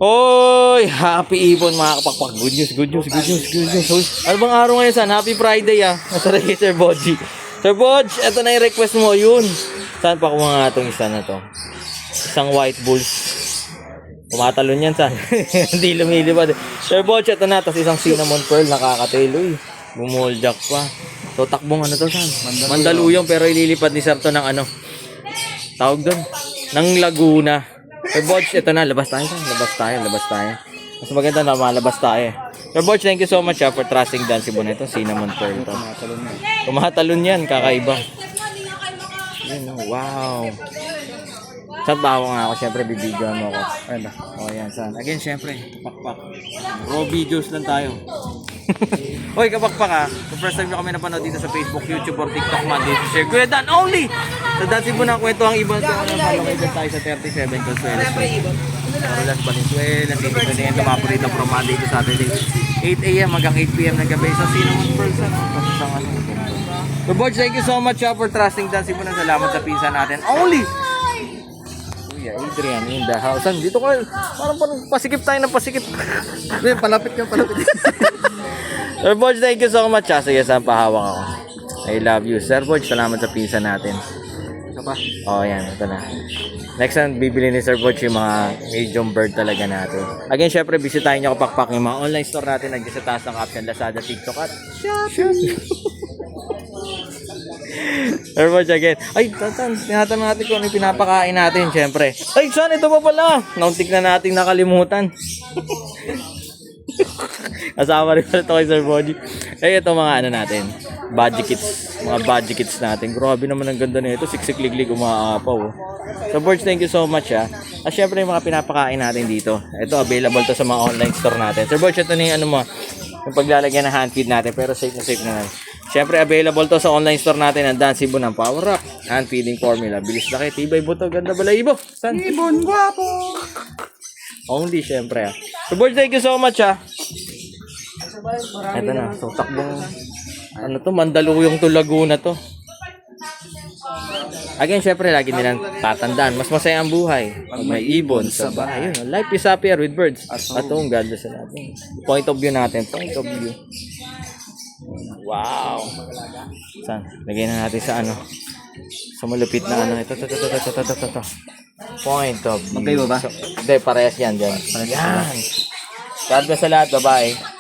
Oy, happy ibon mga kapakpak. Good news, good news, good news, good news. Uy, ano bang araw ngayon, San? Happy Friday, ah. Natara kay Sir Bodji. Sir Bodj, eto na yung request mo, yun. Saan pa kung nga itong isa na to? Isang white bulls. Tumatalon yan, San. Hindi lumilipad. Sir Bodj, eto na. Tapos isang cinnamon pearl, nakakatail. Uy, bumuljak pa. So, takbong ano to, San? Mandaluyong, pero ililipad ni Sir to ng ano. Tawag doon. Ng Laguna. Sir Bodj, ito na, labas tayo. Labas tayo. Mas maganda na malabas tayo. Sir Bodj, thank you so much for trusting Dan Cebu na ito. Cinnamon pearl ito. Tumatalon yan, kakaiba. Yun, wow. Saan ba ako nga ako? Siyempre, bibidyoan mo ako. Ayun ba? O, yan, saan? Again, siyempre, pakpak. Raw videos lang tayo. Hoy, kapakpak ha. The first time nyo kami napanood dito sa Facebook, YouTube, or TikTok man, dito share Kuya Dan only! Sa Dan Cebu na kwento ang ibon. Follow kayo tayo sa 37 Consuelo Street. Carolas Valenzuela, City Presidente, paborito from Monday to Saturday. 8 a.m. hanggang 8 p.m. ng gabi. So, cinnamon pearls ano? Tapos ang ano. So, Bodj, thank you so much for trusting Dan Cebu na. Salamat sa pinsan natin. Only! Kuya Adrian in the house. Dito ko, parang pasikip tayo ng pasikip. Palapit. Sir Bodj, thank you so much. Sige, saan pahawak ako. I love you. Sir Bodj, salamat sa pinsan natin. Isa pa? Oh, yan. Ito na. Next time, bibili ni Sir Bodj yung mga medium bird talaga natin. Again, syempre, bisitahin nyo kapakpak yung mga online store natin. Nandiyan sa taas ng caption, Lazada, TikTok at Shopee. Sir Bodj, again. Ay, tinatanong natin kung ano yung pinapakain natin, syempre. Ay, saan? Ito pa pala. Nauntik na natin nakalimutan. Kasama rin pala ito kay Sir Bodj. Eh, ito mga ano natin. Budget kits. Mga budget kits natin. Grabe naman ang ganda nito. Siksik-liglig, umaapaw. So, Bodj, thank you so much, ha. At syempre, yung mga pinapakain natin dito. Ito, available to sa mga online store natin. Sir Bodj, ito na yung ano mo. Yung paglalagyan ng hand feed natin. Pero safe na lang. Syempre, available to sa online store natin. Ang Dan Cebu ng Power Up. Hand feeding formula. Bilis laki. Tibay buto. Ganda balahibo. San? Ibon, guwapo! Only, syempre, ha. So, Bodj, thank you so much, ha. Ito na. So, takbong. Ano to? Mandaluyong to, Laguna to. Again, syempre, lagi nilang tatandaan. Mas masaya ang buhay pag may ibon sa bahay. Yun, life is happier with birds. At ang ganda sa natin. Point of view natin. Point of view. Wow. Saan? Lagay na natin sa ano. Sa malupit na ano. Ito. Point of view. Magkayo ba? Hindi, parehas yan dyan. Yan. God bless sa lahat. Bye-bye.